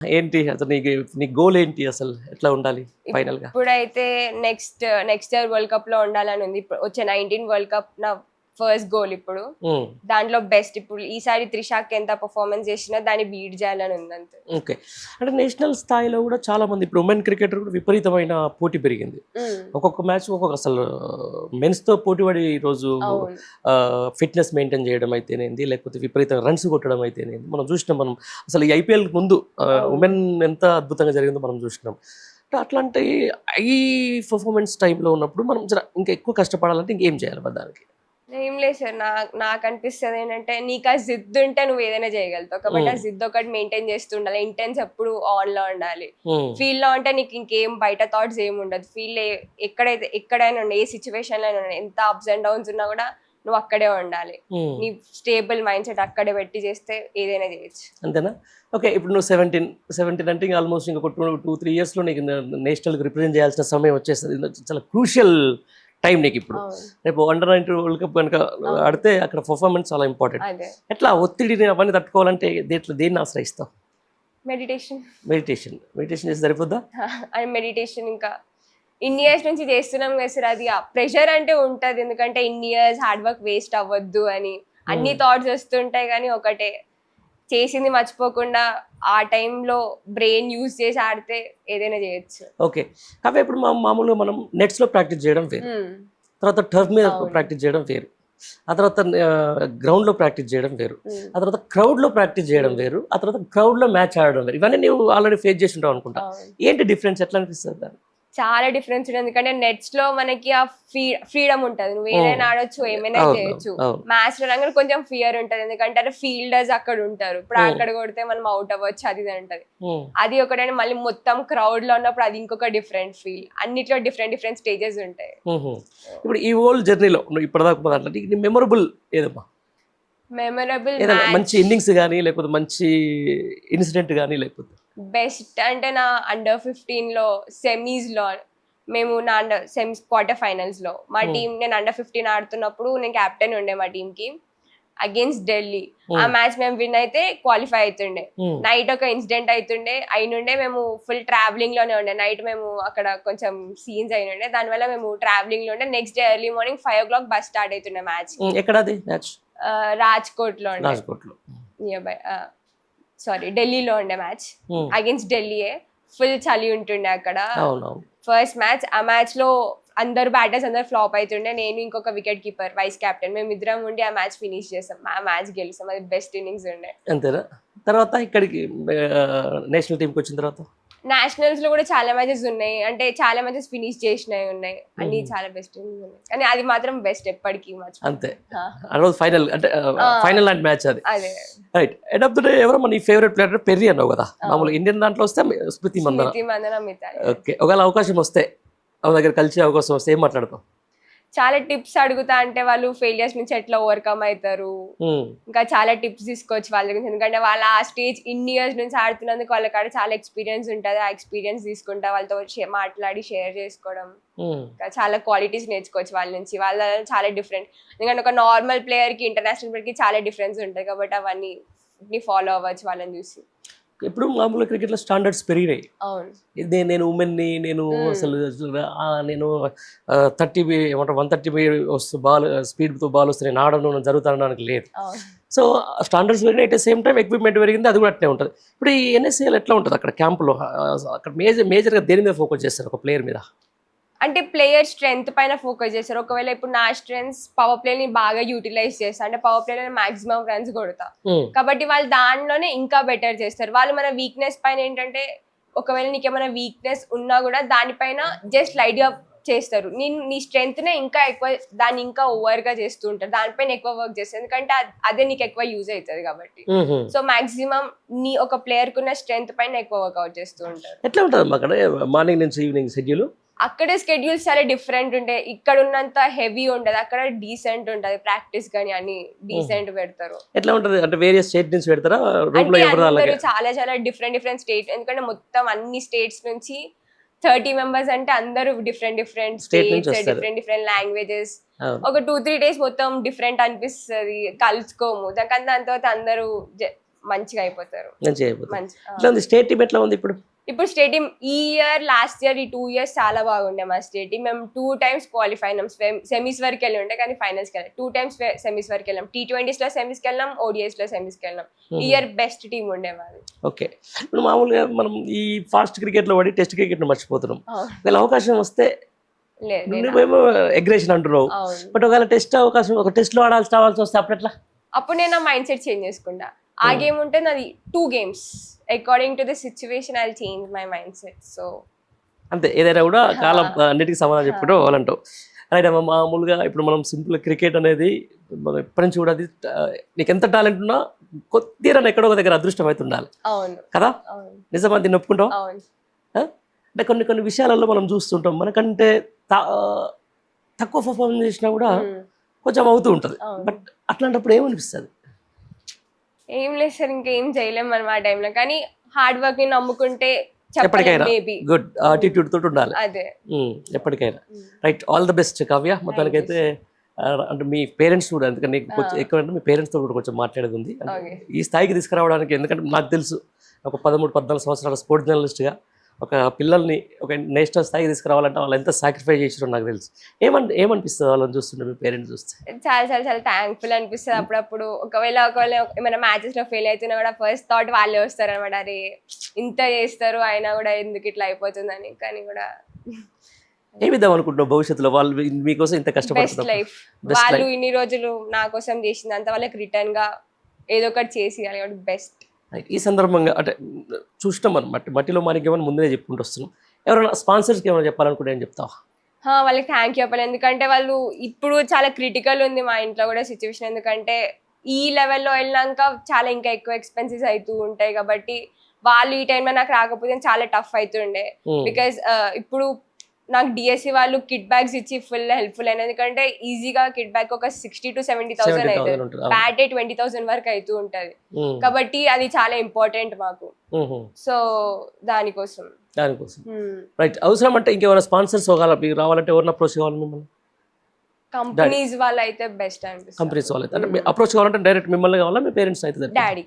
ఏంటి అసలు నీ గోల్ ఏంటి అసలు? ఎట్లా ఉండాలి ఫైనల్‌గా? ఇప్పుడైతే నెక్స్ట్ ఇయర్ వరల్డ్ కప్ లో ఉండాలని ఉంది. ఇప్పుడు వచ్చే 19 వరల్డ్ కప్ నా ఫస్ట్ గోల్ ఇప్పుడు. హ్మ్. దాంట్లో బెస్ట్ ఇప్పుడు ఈసారి త్రిషాకి ఎంత పర్ఫార్మెన్స్ చేసినా దాన్ని బీట్ చేయాలని ఉంది అంతే. ఓకే. అంటే నేషనల్ స్థాయిలో కూడా చాలా మంది ఇప్పుడు ఉమెన్ క్రికెటర్ కూడా విపరీతమైన పోటీ పెరిగింది. ఒక్కొక్క మ్యాచ్ ఒక్కొక్క అసలు మెన్స్‌తో పోటీ పడి ఈరోజు అవును. ఫిట్‌నెస్ మెయింటైన్ చేయడం అయితేనేంది, లేకపోతే విపరీతంగా రన్స్ కొట్టడం అయితేనేంది, మనం చూసినాం. మనం అసలు ఈ ఐపీఎల్ ముందు ఉమెన్ ఎంత అద్భుతంగా జరిగిందో మనం చూసినాం. అంటే అట్లాంటి ఈ పర్ఫార్మెన్స్ టైంలో ఉన్నప్పుడు మనం ఇంకా ఎక్కువ కష్టపడాలంటే ఇంకేం చేయాలి మరి దానికి? ఏం లేదు సార్, నాకు అనిపిస్తుంది ఏంటంటే నీకు ఆ జిద్దు ఉంటే నువ్వు ఏదైనా చేయగలుగుతావు కాబట్టి ఆ జిద్దు ఒకటి మెయింటైన్ చేస్తూ ఉండాలి. ఇంటెన్స్ ఎప్పుడు ఆన్ లో ఉండాలి. ఫీల్డ్ లో అంటే నీకు ఇంకేం బయట థాట్స్ ఏమి ఉండదు. ఫీల్డ్ ఎక్కడైనా ఉండే ఏ సిచ్యువేషన్ లో ఉండే ఎంత అప్స్ అండ్ డౌన్స్ ఉన్నా కూడా నువ్వు అక్కడే ఉండాలి. నీ స్టేబుల్ మైండ్ సెట్ అక్కడే పెట్టి చేస్తే ఏదైనా చేయొచ్చు. అంతేనా? ఓకే. ఇప్పుడు నువ్వు 17 అంటే ఆల్మోస్ట్ ఇంకొక 2-3 ఇయర్స్లో నీకు నేషనల్కి రిప్రజెంట్ చేయాల్సిన సమయం వచ్చేస్తుంది. చాలా క్రూషియల్ టైం నీకు ఇప్పుడు. రేపు అండర్-19 వరల్డ్ కప్ కనుక ఆడితే అక్కడ పర్ఫార్మెన్స్ చాలా ఇంపార్టెంట్. ఎట్లా ఒత్తిడిని అవన్నీ తట్టుకోవాలంటే దేన్ని ఆశ్రయిస్తావు? మెడిటేషన్ చేసి సరిపోద్దా? మెడిటేషన్ ఇంకా ఇన్ని ఇయర్స్ నుంచి చేస్తున్నాం కదా సార్, అది ప్రెషర్ అంటే ఉంటది. ఎందుకంటే ఇన్ని ఇయర్స్ హార్డ్ వర్క్ వేస్ట్ అవ్వద్దు అని అన్ని థాట్స్ వస్తుంటాయి. కానీ ఒకటే చేసింది మర్చిపోకుండా ఆ టైంలో బ్రెయిన్ యూజ్ చేసి ఆడితే ఏదైనా చేయొచ్చు. ఓకే. కాబట్టి ఇప్పుడు మామూలుగా మనం నెట్స్లో ప్రాక్టీస్ చేయడం వేరు, తర్వాత టర్ఫ్ మీద ప్రాక్టీస్ చేయడం వేరు, ఆ తర్వాత గ్రౌండ్లో ప్రాక్టీస్ చేయడం వేరు, ఆ తర్వాత క్రౌడ్లో ప్రాక్టీస్ చేయడం వేరు, ఆ తర్వాత క్రౌడ్లో మ్యాచ్ ఆడడం వేరు. ఇవన్నీ నువ్వు ఆల్రెడీ ఫేస్ చేసి ఉంటావు అనుకుంటా. ఏంటి డిఫరెన్స్? ఎట్లా అనిపిస్తుంది దాన్ని? చాలా డిఫరెన్స్ ఉంది. ఎందుకంటే నెట్స్ లో మనకి ఆ ఫ్రీడమ్ ఉంటది, నువ్వు ఏదైనా ఆడొచ్చు, ఏమైనా చేయొచ్చు. మ్యాచ్ లో రంగా కొంచెం ఫియర్ ఉంటది, ఎందుకంటే అదే ఫీల్డర్స్ అక్కడ ఉంటారు. ఇప్పుడు అక్కడ కొడితే మనం అవుట్ అవ్వచ్చు, అది ఉంటది. అది ఒకటే. మళ్ళీ మొత్తం క్రౌడ్ లో ఉన్నప్పుడు అది ఇంకొక డిఫరెంట్ ఫీల్. అన్నిట్లో డిఫరెంట్ స్టేజెస్ ఉంటాయి. ఇప్పుడు ఈ హోల్ జర్నీలో నువ్వు ఇప్పటిదాకా మెమొరబుల్ ఏదమ్మా? మంచి ఇన్నింగ్స్ కానీ, లేకపోతే మంచి ఇన్సిడెంట్ కానీ, లేకపోతే బెస్ట్ అంటే నా అండర్-15 లో సెమీస్ లో మేము నా సెమీస్ క్వార్టర్ ఫైనల్స్ లో మా టీం, నేను అండర్-15 ఆడుతున్నప్పుడు నేను కెప్టెన్ ఉండే మా టీం కి అగేన్స్ట్ ఢిల్లీ. ఆ మ్యాచ్ మేము విన్ అయితే క్వాలిఫై అవుతుండే. నైట్ ఒక ఇన్సిడెంట్ అయినుండే. మేము ఫుల్ ట్రావెలింగ్ లోనే ఉండే. నైట్ మేము అక్కడ కొంచెం సీన్స్ అయినుండే, దానివల్ల మేము ట్రావెలింగ్ లో ఉండే. Next day early morning 5 o'clock bus start అవుతుండే మ్యాచ్. ఎక్కడది మ్యాచ్? రాజ్కోట్ లో నియర్ బై, ఢిల్లీలో ఉండే మ్యాచ్ అగేన్స్ట్ ఢిల్లీయే. ఫుల్ చలి ఉంటుండే అక్కడ. ఫస్ట్ మ్యాచ్, ఆ మ్యాచ్ లో అందరు బ్యాటర్స్ అందరు ఫ్లాప్ అవుతుండే. నేను ఇంకొక వికెట్ కీపర్ వైస్ కెప్టెన్, మేము ఇద్దరం ఉండి ఆ మ్యాచ్ ఫినిష్ చేసాం. ఆ మ్యాచ్ గెలిచాం. అది బెస్ట్ ఇన్నింగ్స్ ఉండే. అంతేనా? తర్వాత ఇక్కడికి నేషనల్ టీంకి వచ్చిన తర్వాత నేషనల్స్ లో కూడా చాలా మ్యాచెస్ ఉన్నాయి. అంటే చాలా మ్యాచెస్ ఫినిష్ చేసినవి ఉన్నాయి. అన్ని చాలా బెస్ట్ ఉన్నాయి. కానీ అది మాత్రం బెస్ట్ ఎప్పటికీ మ్యాచ్. అంతే. ఫైనల్ అంటే ఫైనల్ లాంటి మ్యాచ్ అది. అదే right. End of the day ఎవరో నీ ఫేవరెట్ ప్లేయర్ పెర్రీ అన్నావు కదా. మామూలుగా ఇండియన్ దాంట్లో వస్తే స్మృతి మందన. ఓకే. ఒకవేళ అవకాశం వస్తే దగ్గర కలిసే అవకాశం వస్తే ఏం మాట్లాడతావు? చాలా టిప్స్ అడుగుతా. అంటే వాళ్ళు ఫెయిలియర్స్ నుంచి ఎట్లా ఓవర్కమ్ అవుతారు, ఇంకా చాలా టిప్స్ తీసుకోవచ్చు వాళ్ళ గురించి. ఎందుకంటే వాళ్ళ ఆ స్టేజ్ ఇన్ని ఇయర్స్ నుంచి ఆడుతున్నందుకు వాళ్ళ కాడ చాలా ఎక్స్పీరియన్స్ ఉంటుంది. ఆ ఎక్స్పీరియన్స్ తీసుకుంటా వాళ్ళతో మాట్లాడి షేర్ చేసుకోవడం, ఇంకా చాలా క్వాలిటీస్ నేర్చుకోవచ్చు వాళ్ళ నుంచి. వాళ్ళ చాలా డిఫరెంట్. ఎందుకంటే ఒక నార్మల్ ప్లేయర్ కి ఇంటర్నేషనల్ ప్లేయర్ కి చాలా డిఫరెన్స్ ఉంటుంది కాబట్టి అవన్నీ ఫాలో అవ్వచ్చు వాళ్ళని చూసి. ఇప్పుడు మామూలుగా క్రికెట్లో స్టాండర్డ్స్ పెరిగినాయి. నేను ఉమెన్ని, నేను అసలు నేను 130 బాల్ స్పీడ్తో బాల్ వస్తే నేను ఆడను జరుగుతానడానికి లేదు. సో స్టాండర్డ్స్ పెరిగినాయి. At the same time equipment పెరిగింది, అది కూడా అట్లే ఉంటుంది. ఇప్పుడు ఈ ఎన్ఎస్ఏఎల్ ఎట్లా ఉంటుంది అక్కడ క్యాంపులో? అక్కడ మేజర్గా దేని మీద ఫోకస్ చేస్తారు ఒక ప్లేయర్ మీద? అంటే ప్లేయర్ స్ట్రెంగ్త్ పైన ఫోకస్ చేస్తారు. ఒకవేళ ఇప్పుడు నా స్ట్రెంగ్స్ పవర్ ప్లే ని బాగా యూటిలైజ్ చేస్తా, అంటే పవర్ ప్లే లో మాక్సిమం రన్స్ కొడతా కాబట్టి వాళ్ళు దానిలోనే ఇంకా బెటర్ చేస్తారు. వాళ్ళు మన వీక్నెస్ పైన ఏంటంటే ఒకవేళ నీకేమైనా వీక్నెస్ ఉన్నా కూడా దానిపైన జస్ట్ లైట్ గా చేస్తారు. నీ స్ట్రెంగ్త్ నే ఇంకా ఎక్కువ, దాన్ని ఇంకా ఓవర్ గా చేస్తూ ఉంటారు, దానిపైన ఎక్కువ వర్క్ చేస్తారు. ఎందుకంటే అదే నీకు ఎక్కువ యూజ్ అవుతుంది కాబట్టి. సో మాక్సిమం నీ ఒక ప్లేయర్ కున్న స్ట్రెంగ్త్ పైన ఎక్కువ వర్క్అవుట్ చేస్తూ ఉంటారు. ఎట్లా ఉంటుంది అక్కడ మార్నింగ్ నుంచి ఈవినింగ్ షెడ్యూల్? అక్కడే స్కెడ్యూల్స్ చాలా డిఫరెంట్ ఉంటాయి. ఇక్కడ ఉన్నంత హెవీ ఉండదు, అక్కడ డీసెంట్ ఉంటది. ప్రాక్టీస్ కానీ అన్ని డీసెంట్ పెడతారు. ఎట్లా ఉంటది అంటే వేరియస్ స్టేట్ నుంచి పెడతారా? చాలా చాలా డిఫరెంట్ స్టేట్. ఎందుకంటే మొత్తం అన్ని స్టేట్స్ నుంచి 30 members అంటే అందరూ డిఫరెంట్ స్టేట్స్, డిఫరెంట్ లాంగ్వేజెస్. ఒక 2-3 days మొత్తం డిఫరెంట్ అనిపిస్తుంది, కలుసుకోము. దాని తర్వాత అందరూ మంచిగా అయిపోతారు. మంచిగా అయిపోతుంది. మంచి ఎట్లా ఉంది స్టేట్ టీమ్, ఎట్లా ఉంది ఇప్పుడు? ఇప్పుడు స్టేట్ టీమ్ ఈ ఇయర్, లాస్ట్ ఇయర్, ఈ 2 years చాలా బాగుండే మా స్టేట్ టీమ్. మేము 2 times క్వాలిఫై అయినాం, సెమీస్ వరకు వెళ్ళి ఉండే కానీ ఫైనల్స్కి వెళ్ళాం. 2 times సెమీస్ వరకు వెళ్ళాం. T20s లో సెమీస్కి వెళ్ళాం, ODIs లో సెమీస్కి వెళ్ళాం. ఈ ఇయర్ బెస్ట్ టీమ్ ఉండే మాది. ఓకే, ఇప్పుడు మామూలుగా మనం ఈ ఫాస్ట్ క్రికెట్లో పడి టెస్ట్ క్రికెట్ను మర్చిపోతున్నాం. ఒకవేళ అవకాశం వస్తే లేదు నువ్వేమో అగ్రెషన్ అంటున్నావు, అవును. బట్ ఒకవేళ టెస్ట్ అవకాశం, ఒక టెస్ట్లో ఆడాల్సి వస్తే అప్పుడు ఎట్లా? అప్పుడు నేను నా మైండ్ సెట్ చేంజ్ చేసుకుంటా. ఆ గేమ్ ఉంటే నాది 2 games. According to the situation I change my mind set. So అంతే, ఏదైనా కూడా కాలం అన్నిటికీ సమాధానం చెప్పుకుంటూ వాళ్ళంటావు. రైట్ అమ్మ, మామూలుగా ఇప్పుడు మనం సింపుల్ క్రికెట్ అనేది మనం ఎప్పటి నుంచి కూడా అది నీకు ఎంత టాలెంట్ ఉన్నా కొద్దిగా ఎక్కడో ఒక దగ్గర అదృష్టం అయితే ఉండాలి అవును కదా, అవును నిజమా? దీన్ని ఒప్పుకుంటావు? అవును. అంటే కొన్ని విషయాలలో మనం చూస్తుంటాం, మనకంటే తక్కువ పర్ఫార్మెన్స్ చేసినా కూడా కొంచెం అవుతూ ఉంటుంది. అవును. బట్ అట్లాంటప్పుడు ఏమనిపిస్తుంది? ఏం లేదు సార్, ఇంకేం చేయలేం మనం ఆ టైంలో. కానీ హార్డ్ వర్క్ ని నమ్ముకుంటే ఎప్పటికైనా మేబీ గుడ్ యాటిట్యూడ్ తోటి ఉండాలి. అదే ఎప్పటికైనా. Right, all the best Kavya. మొత్తానికైతే అంటే మీ పేరెంట్స్ కూడా, ఎందుకంటే నీకు కొంచెం ఎక్కువ అంటే మీ పేరెంట్స్తో కూడా కొంచెం మాట్లాడేది ఉంది. ఓకే. ఈ స్థాయికి తీసుకురావడానికి, ఎందుకంటే నాకు తెలుసు ఒక 13-14 సంవత్సరాల స్పోర్ట్స్ జర్నలిస్ట్గా ఒక పిల్లల్ని ఒక నేషనల్ స్థాయికి తీసుకురావాలంటే వాళ్ళు ఎంత సాక్రిఫై చేసారో నాకు తెలుసు. ఏమనిపిస్తుంది వాళ్ళని చూస్తుంటే, మీ పేరెంట్స్ చూస్తే? చాలా చాలా చాలా థ్యాంక్ఫుల్ అనిపిస్తుంది అప్పుడప్పుడు. ఒకవేళ ఏమైనా మ్యాచెస్ లో ఫెయిల్ అవుతున్నా కూడా ఫస్ట్ థాట్ వాళ్ళే వస్తారు అనమాట. అరే ఇంత చేస్తారు అయినా కూడా ఎందుకు ఇట్లా అయిపోతుందని. కానీ కూడా ఏమిద్దాం అనుకుంటున్నావు భవిష్యత్తులో? వాళ్ళు మీకోసం ఇంత బెస్ట్ కష్టపడుతున్నారు. లైఫ్. వాళ్ళు ఇన్ని రోజులు నా కోసం చేసిందంత వాళ్ళకి రిటర్న్ గా ఏదో ఒకటి చేసి కాబట్టి బెస్ట్. ఈ సందర్భంగా అంటే చూసినాం మనం మట్టిలో మాణిక్యం ముందే చెప్పుకుంటూ వస్తున్నాం. ఎవరైనా స్పాన్సర్స్కి ఏమైనా చెప్పాలనుకుంటే ఏం చెప్తావా? వాళ్ళకి థ్యాంక్ యూ చెప్పాలి. ఎందుకంటే వాళ్ళు ఇప్పుడు చాలా క్రిటికల్ ఉంది మా ఇంట్లో కూడా సిచ్యువేషన్. ఎందుకంటే ఈ లెవెల్లో వెళ్ళినాక చాలా ఇంకా ఎక్కువ ఎక్స్పెన్సెస్ అవుతూ ఉంటాయి. కాబట్టి వాళ్ళు ఈ టైంలో నాకు రాకపోతే చాలా టఫ్ అవుతుండే. బికాజ్ ఇప్పుడు నాకు డిఎస్సి వాళ్ళు కిట్ బ్యాగ్స్ ఇచ్చి ఫుల్ హెల్ప్ఫుల్ అయినది. ఎందుకంటే ఈజీగా కిట్ బ్యాగ్ ఒక 60,000 to 70,000 అవుతుంది. బ్యాట్ డే 20,000 వరకు అవుతూ ఉంటది. కాబట్టి అది చాలా ఇంపార్టెంట్ మాకు. సో దానికోసం రైట్. అవసరం అంటే ఇంకెవరైనా స్పాన్సర్స్ మీకు రావాలంటే ఎవరైనా అప్రోచ్ కావాలి మిమ్మల్ని? కంపెనీస్ వాళ్ళు అయితే బెస్ట్ అనిపిస్తుంది. కంపెనీస్ వాళ్ళు అయితే అంటే అప్రోచ్ కావాలంటే డైరెక్ట్ మిమ్మల్ని కావాలా, మీ పేరెంట్స్ అయితే? డాడీ